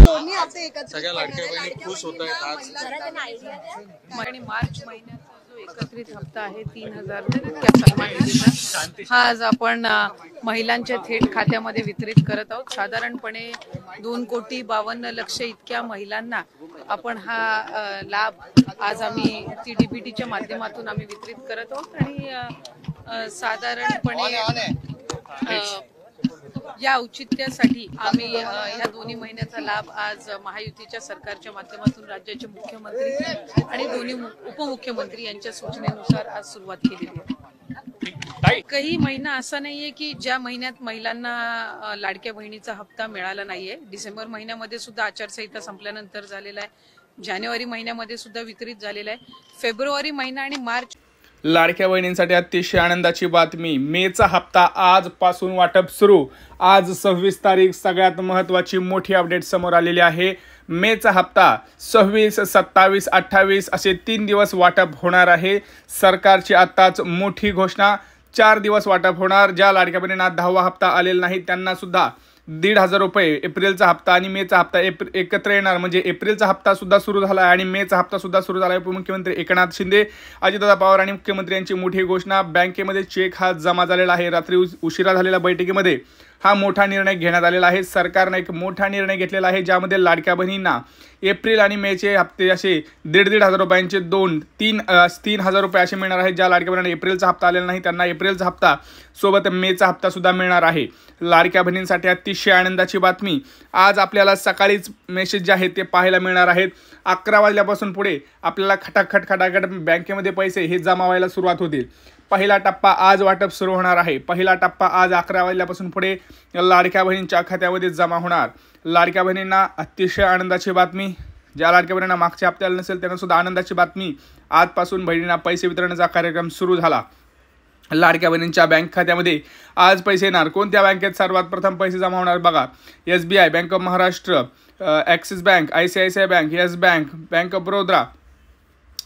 दोन्ही हप्ते एकत्रित सगळ्या लाडक्या बहिणी खुश होत आहेत आज। आणि मार्च महिन्याचा जो एकत्रित हप्ता आहे 3000 इतक्या सन्मान निधीचा, हा आज आपण महिलांच्या थेट खात्यामध्ये वितरित करत आहोत। साधारणपणे 2,52,00,000 इतक्या महिलांना आपण हा लाभ आज आम्ही DBTच्या माध्यमातून आम्ही वितरित करत आहोत। आणि साधारणपणे या औचित्यासाठी आम्ही या दोन्ही महिन्याचा लाभ आज महायुतीच्या सरकारच्या माध्यमातून राज्याचे मुख्यमंत्री आणि दोन्ही उपमुख्यमंत्री यांच्या सूचनेनुसार आज सुरुवात केलेली आहे। काही महिना असा नाहीये की ज्या महिन्यात महिलांना लाडक्या बहिणीचा हप्ता मिळाला नाहीये। डिसेंबर महिन्यामध्ये सुद्धा आचारसंहिता संपल्यानंतर झालेला आहे, जानेवारी महिन्यामध्ये सुद्धा वितरित झालेला आहे, फेब्रुवारी महिना आणि मार्च। लाडक्या बहिणींसाठी अतिशय आनंदाची बातमी, मेचा हप्ता आजपासून वाटप सुरू। आज 26 तारीख, सगळ्यात महत्त्वाची मोठी अपडेट समोर आलेली आहे। मेचा हप्ता 26, 27, 28 असे 3 दिवस वाटप होणार आहे। सरकारची आत्ताच मोठी घोषणा, 4 दिवस वाटप होणार। ज्या लाडक्या बहिणींना 10वा हप्ता आलेला नाही त्यांना सुद्धा 1,500 रुपये एप्रिलचा हप्ता आणि मेचा हप्ता एकत्र येणार। म्हणजे एप्रिलचा हप्ता सुद्धा सुरू झाला आहे आणि मेचा हप्ता सुद्धा सुरू झाला आहे। उपमुख्यमंत्री एकनाथ शिंदे, अजितदादा पवार आणि मुख्यमंत्री यांची मोठी घोषणा। बँकेमध्ये चेक हा जमा झालेला आहे। रात्री उशिरा झालेल्या बैठकीमध्ये हा मोठा निर्णय घेण्यात आलेला आहे। सरकारने एक मोठा निर्णय घेतलेला आहे ज्यामध्ये लाडक्या बहिणींना एप्रिल आणि मेचे हप्ते असे 1,500 रुपयांचे 3,000 रुपये असे मिळणार आहेत। ज्या लाडक्या बहिणींना एप्रिलचा हप्ता आलेला नाही त्यांना एप्रिलचा हप्ता सोबत मेचा हप्ता सुद्धा मिळणार आहे। लाडक्या बहिणींसाठी अतिशय आनंदाची बातमी, आज आपल्याला सकाळीच मेसेज जे आहेत ते पाहायला मिळणार आहेत। 11 वाजल्यापासून पुढे आपल्याला खटाखट बँकेमध्ये पैसे हे जमा व्हायला सुरुवात होतील। पहिला टप्पा आज वाटप सुरू होणार आहे। पहिला टप्पा आज 11 वाजल्यापासून पुढे लाडक्या बहिणींच्या खात्यामध्ये जमा होणार। लाडक्या बहिणींना अतिशय आनंदाची बातमी, ज्या लाडक्या बहिणींना मागच्या हप्त्याला नसेल त्यांना सुद्धा आनंदाची बातमी, आजपासून बहिणींना पैसे वितरणाचा कार्यक्रम सुरू झाला। लाडक्या बहिणींच्या बँक खात्यामध्ये आज पैसे येणार। कोणत्या बँकेत सर्वात प्रथम पैसे जमा होणार बघा, SBI, bank of Maharashtra, axis bank, ICICI bank, yes bank, bank of Baroda.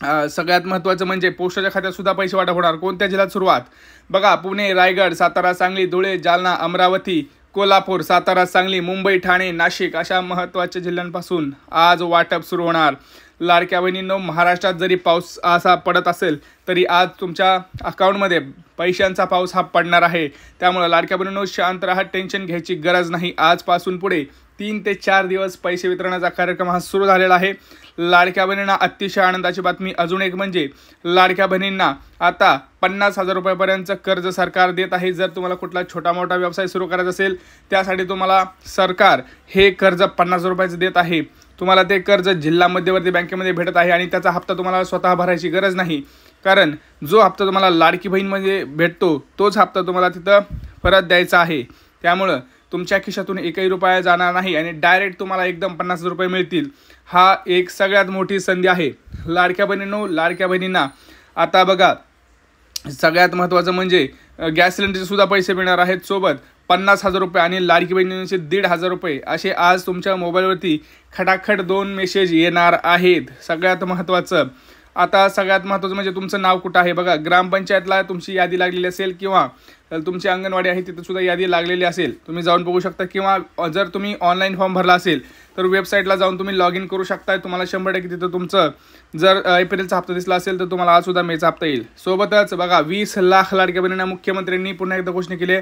सगळ्यात महत्त्वाचं म्हणजे पोस्टाच्या खात्यात सुद्धा पैसे वाटप होणार। कोणत्या जिल्ह्यात सुरुवात बघा, पुणे, रायगड, सातारा, सांगली, धुळे, जालना, अमरावती, कोल्हापूर, सातारा, सांगली, मुंबई, ठाणे, नाशिक अशा महत्त्वाच्या जिल्ह्यांपासून आज वाटप सुरू होणार। लाडक्या बहिणींनो, महाराष्ट्रात जरी पाऊस असा पडत असेल तरी आज तुमच्या अकाउंटमध्ये पैशांचा पाऊस हा पडणार आहे। त्यामुळे लाडक्या बहिणींनो शांत राहा, टेन्शन घ्यायची गरज नाही। आजपासून पुढे 3 ते 4 दिवस पैसे वितरणाचा कार्यक्रम हा सुरू झालेला आहे। लाडक्या बहिणींना अतिशय आनंदाची बातमी अजून एक म्हणजे लाडक्या बहिणींना आता 50,000 रुपयापर्यंत कर्ज सरकार देत आहे। जर तुम्हाला कुठला छोटा मोठा व्यवसाय सुरू करायचा असेल त्यासाठी तुम्हाला सरकार हे कर्ज 50,000 रुपयाचं देत आहे। तुम्हाला ते कर्ज जिल्हा मध्यवर्ती बँकेमध्ये भेटत आहे आणि त्याचा हप्ता तुम्हाला स्वतः भरायची गरज नाही, कारण जो हप्ता तुम्हाला लाडकी बहीणमध्ये भेटतो तोच हप्ता तुम्हाला तिथं परत द्यायचा आहे। त्यामुळं तुमच्या खिशातून एकही रुपया जाणार नाही आणि डायरेक्ट तुम्हाला एकदम 50,000 रुपये मिळतील। हा एक सगळ्यात मोठी संधी आहे लाडक्या बहिणींनो। लाडक्या बहिणींना आता बघा, सगळ्यात महत्त्वाचं म्हणजे गॅस सिलेंडरचे सुद्धा पैसे मिळणार आहेत, सोबत 50,000 रुपये आणि लाडकी बहिणींचे 1,500 रुपये असे आज तुमच्या मोबाईलवरती खटाखट 2 मेसेज येणार आहेत। सगळ्यात महत्त्वाचं म्हणजे तुमचं नाव कुठं आहे बघा, ग्रामपंचायतला तुमची यादी लागलेली असेल किंवा तुमची अंगणवाडी आहे तिथं सुद्धा यादी लागलेली असेल, तुम्ही जाऊन बघू शकता। किंवा जर तुम्ही ऑनलाईन फॉर्म भरला असेल तर वेबसाईटला जाऊन तुम्ही लॉग इन करू शकता। तुम्हाला 100% तिथं तुमचं जर एप्रिलचा हप्ता दिसला असेल तर तुम्हाला आज सुद्धा मेचा हप्ता येईल। सोबतच बघा, 20 लाख लाडक्या बहिणींना मुख्यमंत्र्यांनी पुन्हा एकदा घोषणा केली।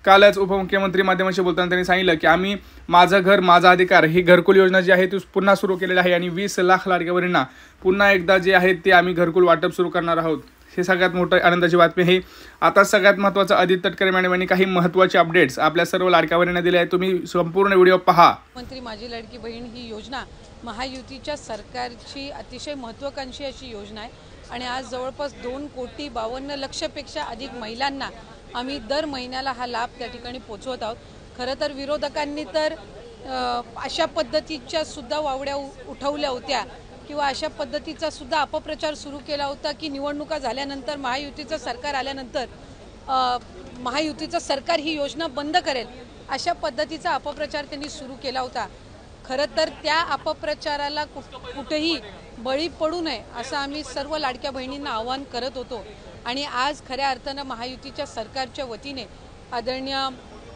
कालच उपमुख्यमंत्री माध्यमांशी बोलताना त्यांनी सांगितलं की आम्ही माझं घर माझा अधिकार ही घरकुल योजना जी आहे ती पुन्हा सुरू केलेली आहे आणि 20 लाख लाडक्या बहिणींना पुन्हा एकदा जे आहे ते आम्ही घरकुल वाटप सुरू करणार आहोत। हे सगळ्यात मोठं आनंदाची बातमी आहे। आता सगळ्यात महत्त्वाचं, आदित्य तटकरे मॅडमांनी काही महत्त्वाचे अपडेट्स आपल्या सर्व लाडक्या बहिणींना दिले आहेत। तुम्ही संपूर्ण व्हिडिओ पहा। मंत्री माझी लाडकी बहीण ही योजना महायुतीच्या सरकारची अतिशय महत्त्वाकांक्षी अशी योजना आहे आणि आज जवळपास 2,52,00,000 पेक्षा अधिक महिलांना आम्ही दर महिन्याला हा लाभ त्या ठिकाणी पोहोचवत आहोत। खरं तर विरोधकांनी तर अशा पद्धतीच्या सुद्धा वावड्या उठवल्या होत्या किंवा अशा पद्धतीचा सुद्धा अपप्रचार सुरू केला होता की निवडणुका झाल्यानंतर महायुतीचं सरकार आल्यानंतर महायुतीचं सरकार ही योजना बंद करेल, अशा पद्धतीचा अपप्रचार त्यांनी सुरू केला होता। खरं तर त्या अपप्रचाराला कुठेही बळी पडू नये असं आम्ही सर्व लाडक्या बहिणींना आवाहन करत होतो आणि आज खऱ्या अर्थानं महायुतीच्या सरकारच्या वतीने आदरणीय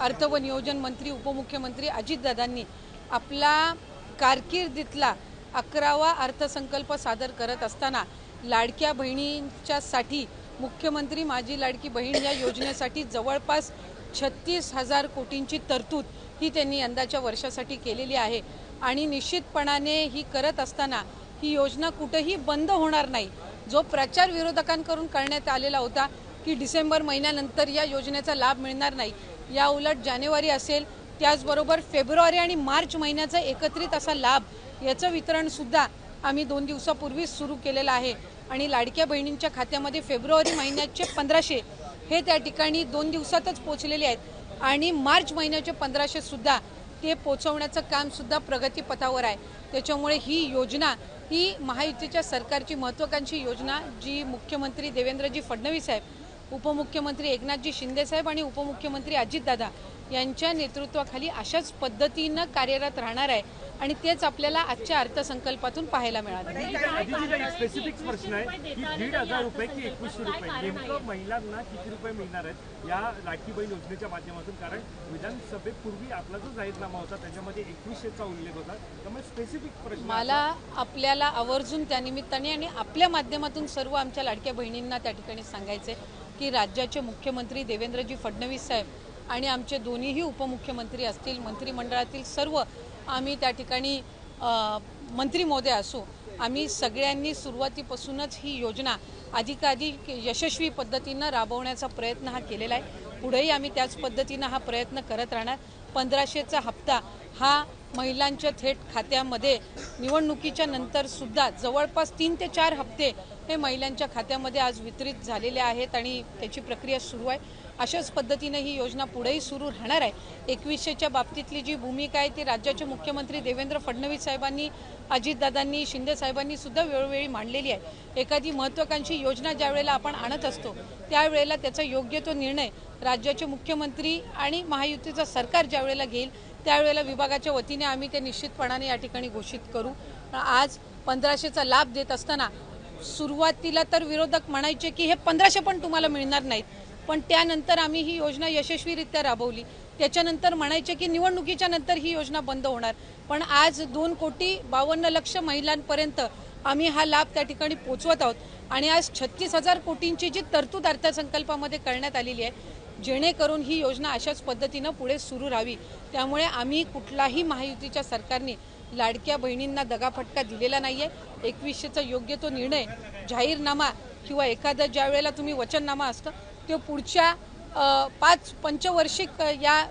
अर्थ व नियोजन मंत्री उपमुख्यमंत्री अजितदादांनी आपला कारकिर्दीतला 11वा अर्थसंकल्प सादर करत असताना लाडक्या बहिणींच्यासाठी मुख्यमंत्री माझी लाडकी बहीण या योजनेसाठी जवळपास 36,000 कोटींची तरतूद ही त्यांनी यंदाच्या वर्षासाठी केलेली आहे आणि निश्चितपणाने ही करत असताना ही योजना कुठेही बंद होणार नाही। जो प्रचार विरोधकांकडून करण्यात आलेला होता की डिसेंबर महिन्यानंतर या योजनेचा लाभ मिळणार नाही, या उलट जानेवारी असेल त्याचबरोबर फेब्रुवारी आणि मार्च महिन्याचा एकत्रित असा लाभ याचं वितरण सुद्धा आम्ही 2 दिवसापूर्वीच सुरू केलेलं आहे आणि लाडक्या बहिणींच्या खात्यामध्ये फेब्रुवारी महिन्याचे 1500 हे त्या ठिकाणी 2 दिवसातच पोहोचलेले आहेत आणि मार्च महिन्याचे 1500 सुद्धा ते पोहोचवण्याचं काम सुद्धा प्रगतीपथावर आहे। त्याच्यामुळे ही योजना ही महायुतीच्या सरकारची महत्त्वाकांक्षी योजना जी मुख्यमंत्री देवेंद्रजी फडणवीस साहेब, उपमुख्यमंत्री एकनाथजी शिंदे साहेब आणि उपमुख्यमंत्री अजितदादा यांच्या नेतृत्वाखाली अशाच पद्धतीनं कार्यरत राहणार आहे आणि तेच आपल्याला आजच्या अर्थसंकल्पातून पाहायला मिळालं। स्पेसिफिक प्रश्न आहे की 1,500 रुपये की 2100 रुपये नेमकं महिलांना किती रुपये मिळणार आहेत या लाडकी बहीण योजनेच्या माध्यमातून? कारण विधानसभेपूर्वी आपला जो जाहीरनामा होता त्याच्यामध्ये 2100चा उल्लेख होता, त्यामुळे स्पेसिफिक प्रश्न मला आपल्याला आवर्जून त्यानिमित्ताने आणि आपल्या माध्यमातून सर्व आमच्या लाडक्या बहिणींना त्या ठिकाणी सांगायचे की राज्याचे मुख्यमंत्री देवेंद्रजी फडणवीस साहेब आणि आमचे दोन्हीही उपमुख्यमंत्री असतील, मंत्रिमंडळातील सर्व आम्ही त्या ठिकाणी मंत्री महोदय असू, आम्ही सगळ्यांनी सुरुवातीपासूनच ही योजना अधिकाधिक यशस्वी पद्धतीनं राबवण्याचा प्रयत्न हा केलेला आहे। पुढेही आम्ही त्याच पद्धतीनं हा प्रयत्न करत राहणार। 1500चा हप्ता हा महिलांच्या थेट खात्यामध्ये निवडणुकीच्या नंतर सुद्धा जवळपास 3 ते 4 हप्ते हे महिलांच्या खात्यामध्ये आज वितरित झालेले आहेत आणि त्याची प्रक्रिया सुरू आहे। अशाच पद्धतीने ही योजना पुढेही सुरू राहणार आहे। 2100च्या बाबतीतली जी भूमिका आहे ती राज्याचे मुख्यमंत्री देवेंद्र फडणवीस साहेबांनी, अजितदादांनी, शिंदे साहेबांनी सुद्धा वेळोवेळी मांडलेली आहे। एखादी महत्त्वाकांक्षी योजना ज्या वेळेला आपण आणत असतो त्यावेळेला त्याचा योग्य तो निर्णय राज्याचे मुख्यमंत्री आणि महायुतीचं सरकार ज्या वेळेला घेईल त्यावेळेला विभागाच्या वतीने आम्ही ते निश्चितपणाने या ठिकाणी घोषित करू। आज 1500चा लाभ देत असताना सुरुवातीला तर विरोधक म्हणायचे की हे 1500 पण तुम्हाला मिळणार नाहीत, पण त्यानंतर आम्ही ही योजना यशस्वीरित्या राबवली। त्याच्यानंतर म्हणायचे की निवडणुकीच्या नंतर ही योजना बंद होणार, पण आज 2,52,00,000 महिलांपर्यंत आम्ही हा लाभ त्या ठिकाणी पोहोचवत आहोत आणि आज 36,000 कोटींची जी तरतूद अर्थसंकल्पामध्ये करण्यात आलेली आहे जेणेकरून ही योजना अशाच पद्धतीनं पुढे सुरू राहावी। त्यामुळे आम्ही कुठलाही महायुतीच्या सरकारने लाडक्या बहिणींना दगाफटका दिलेला नाहीये। 2100चा योग्य तो निर्णय जाहीरनामा किंवा एखादा ज्या वेळेला तुम्ही वचननामा असतं ते पुढच्या 5 पंचवार्षिक या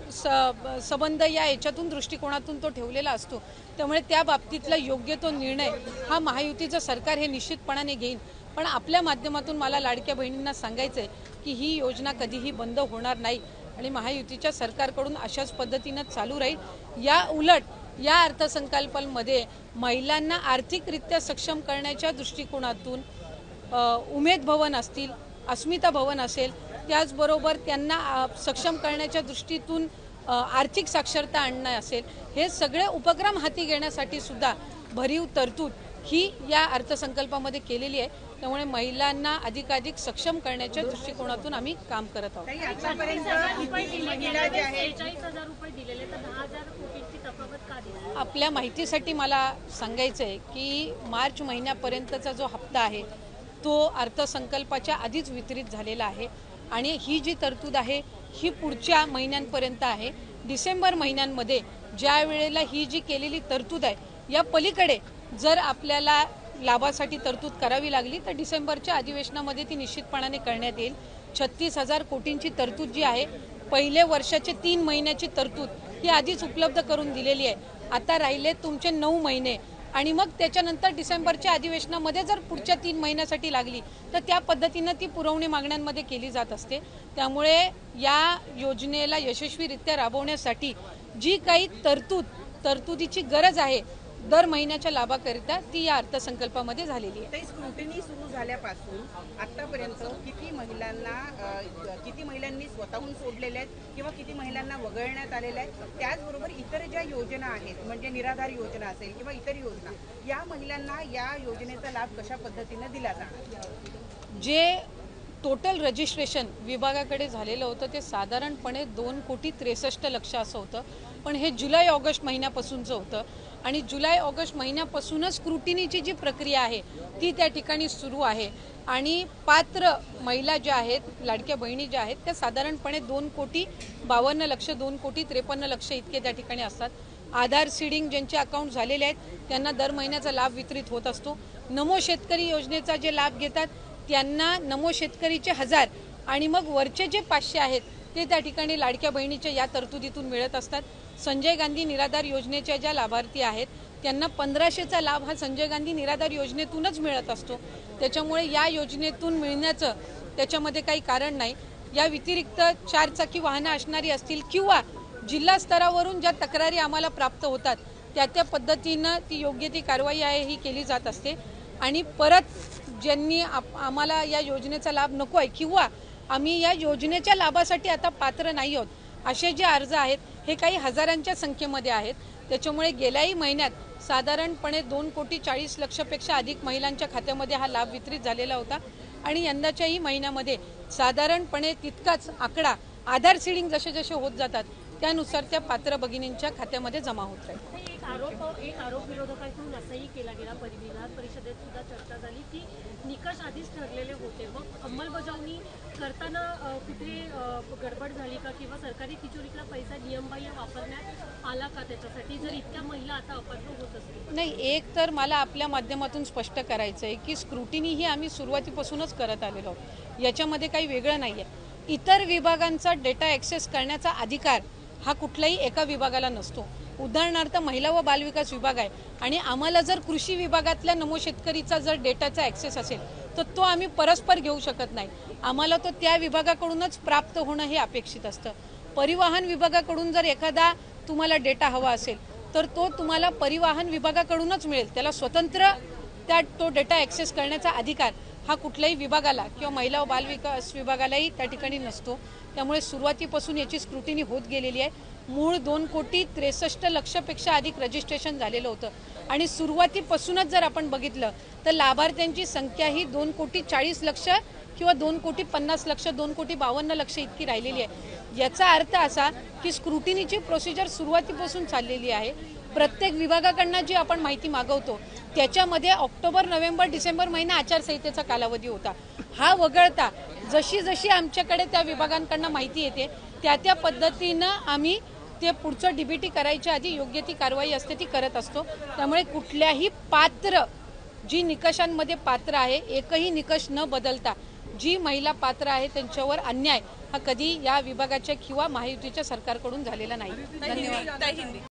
संबंध या याच्यातून दृष्टिकोनातून तो ठेवलेला असतो। त्यामुळे त्या बाबतीतला योग्य तो निर्णय हा महायुतीचं सरकार हे निश्चितपणाने घेईल। पण आपल्या माध्यमातून मला लाडक्या बहिणींना सांगायचं आहे की ही योजना कधीही बंद होणार नाही आणि महायुतीच्या सरकारकडून अशाच पद्धतीनं चालू राहील। या उलट या अर्थसंकल्पामध्ये महिलांना आर्थिकरित्या सक्षम करण्याच्या दृष्टिकोनातून उमेद भवन असतील, अस्मिता भवन असेल, त्याचबरोबर त्यांना सक्षम करण्याच्या दृष्टीतून आर्थिक साक्षरता आणणं असेल, हे सगळे उपक्रम हाती घेण्यासाठी सुद्धा भरीव तरतूद ही या अर्थसंकल्पामध्ये केलेली आहे। त्यामुळे महिलांना अधिकाधिक सक्षम करण्याच्या दृष्टिकोनातून आम्ही काम करत आहोत। आपल्या माहितीसाठी मला सांगायचं आहे की मार्च महिन्यापर्यंतचा जो हप्ता आहे तो अर्थसंकल्पाच्या आधीच वितरित झालेला आहे आणि ही जी तरतूद आहे ही पुढच्या महिन्यांपर्यंत आहे। डिसेंबर महिन्यांमध्ये ज्या वेळेला ही जी केलेली तरतूद आहे या पलीकडे जर आपल्याला लाभासाठी तरतूद करावी लागली तर डिसेंबरच्या अधिवेशनामध्ये ती निश्चितपणाने करण्यात येईल। 36,000 कोटींची तरतूद जी आहे पहिले वर्षाचे 3 महिन्याची तरतूद ही आधीच उपलब्ध करून दिलेली आहे। आता राहिले तुमचे 9 महिने आणि मग त्याच्यानंतर डिसेंबरच्या अधिवेशनामध्ये जर पुढच्या 3 महिन्यासाठी लागली तर त्या पद्धतीनं ती पुरवणी मागण्यांमध्ये केली जात असते। त्यामुळे या योजनेला यशस्वीरित्या राबवण्यासाठी जी काही तरतुदीची गरज आहे दर महिन्याच्या लाभाकरिता ती या अर्थसंकल्पामध्ये झालेली आहे। स्क्रुटिनी सुरू झाल्यापासून आतापर्यंत किती महिलांनी स्वतःहून सोडलेले आहेत किंवा किती महिलांना वगळण्यात आलेले आहे, त्याचबरोबर इतर ज्या योजना आहेत म्हणजे निराधार योजना असेल किंवा इतर योजना, या महिलांना या योजनेचा लाभ कशा पद्धतीने दिला जाणार? जे टोटल रजिस्ट्रेशन विभागाकडे झालेलं होतं ते साधारणपणे 2,63,00,000 असं होतं, पण हे जुलै ऑगस्ट महिन्यापासूनचं होतं आणि जुलै ऑगस्ट महिन्यापासूनच स्क्रुटिनीची जी प्रक्रिया आहे ती त्या ठिकाणी सुरू आहे आणि पात्र महिला ज्या आहेत, लाडक्या बहिणी ज्या आहेत, त्या साधारणपणे 2,52,00,000 2,53,00,000 इतके त्या ठिकाणी असतात. आधार सीडिंग ज्यांचे अकाउंट झालेले आहेत त्यांना दर महिन्याचा लाभ वितरित होत असतो. नमो शेतकरी योजनेचा जे लाभ घेतात त्यांना नमो शेतकरीचे 1000 आणि मग वरचे जे 500 आहेत ते त्या ठिकाणी लाडक्या बहिणीच्या या तरतुदीतून मिळत असतात. संजय गांधी निराधार योजनेच्या ज्या लाभार्थी आहेत त्यांना 1500चा लाभ हा संजय गांधी निराधार योजनेतूनच मिळत असतो. त्याच्यामुळे या योजनेतून मिळण्याचं त्याच्यामध्ये काही कारण नाही. या व्यतिरिक्त 4 चाकी वाहनं असणारी असतील किंवा जिल्हा स्तरावरून ज्या तक्रारी आम्हाला प्राप्त होतात त्या पद्धतीनं ती योग्य ती कारवाई आहे ही केली जात असते आणि परत ज्यांनी आम्हाला या योजनेचा लाभ नको आहे किंवा आम्ही या योजनेच्या लाभासाठी आता पात्र नाही आहोत असे जे अर्ज आहेत हे काही हजारांच्या संख्येमध्ये आहेत. त्याच्यामुळे गेल्याही महिन्यात साधारणपणे 2,40,00,000 पेक्षा अधिक महिलांच्या खात्यामध्ये हा लाभ वितरित झालेला होता आणि यंदाच्याही महिन्यामध्ये साधारणपणे तितकाच आकडा आधार सीडिंग जसे जसे होत जातात त्यानुसार त्या पात्र भगिनींच्या खात्यामध्ये जमा होत राहील. एक आरोप विरोधकांकडून असाही केला गेला, विधान परिषदेत सुद्धा चर्चा झाली की निकष आधीच ठरलेले होते, मग अंमलबजावणी करताना कुठे गडबड झाली का किंवा सरकारी तिजोरीतला पैसा नियमबाह्य वापरण्यात आला का त्याच्यासाठी, जर इतक्या महिला आता अपात्र होत असतील? नाही, एक तर मला आपल्या माध्यमातून स्पष्ट करायचं आहे की स्क्रुटिनी ही आम्ही सुरुवातीपासूनच करत आलेलो आहोत, याच्यामध्ये काही वेगळं नाही आहे. इतर विभागांचा डेटा ॲक्सेस करण्याचा अधिकार हा कुठल्याही एका विभागाला नसतो. उदाहरणार्थ महिला व बालविकास विभाग आहे आणि आम्हाला जर कृषी विभागातल्या नमो शेतकरीचा जर डेटाचा ॲक्सेस असेल तर तो आम्ही परस्पर घेऊ शकत नाही. आम्हाला तो त्या विभागाकडूनच प्राप्त होणं हे अपेक्षित असतं. परिवहन विभागाकडून जर एखादा तुम्हाला डेटा हवा असेल तर तो तुम्हाला परिवहन विभागाकडूनच मिळेल. त्याला स्वतंत्र तो डेटा ॲक्सेस करण्याचा अधिकार हा कुठल्याही विभागाला किंवा महिला व बालविकास विभागालाही त्या ठिकाणी नसतो. त्यामुळे सुरुवातीपासून याची स्क्रुटिनी होत गेलेली आहे. मूळ 2,63,00,000 पेक्षा अधिक रजिस्ट्रेशन झालेलं होतं आणि सुरुवातीपासूनच जर आपण बघितलं तर लाभार्थ्यांची संख्या ही 2,40,00,000 किंवा 2,50,00,000 2,52,00,000 इतकी राहिलेली आहे. याचा अर्थ असा की स्क्रुटिनीची प्रोसिजर सुरुवातीपासून चाललेली आहे. प्रत्येक विभागाकडनं जी आपण माहिती मागवतो त्याच्यामध्ये ऑक्टोबर, नोव्हेंबर, डिसेंबर महिना आचारसंहितेचा कालावधी होता. हा वगळता जशी जशी आमच्याकडे त्या विभागांकडनं माहिती येते त्या पद्धतीनं आम्ही ते पुढचं डीबीटी करायच्या आधी योग्य ती कारवाई असते ती करत असतो. त्यामुळे कुठल्याही पात्र जी निकषांमध्ये पात्र आहे एकही निकष न बदलता जी महिला पात्र आहे त्यांच्यावर अन्याय हा कधी या विभागाच्या किंवा महायुतीच्या सरकारकडून झालेला नाही. धन्यवाद.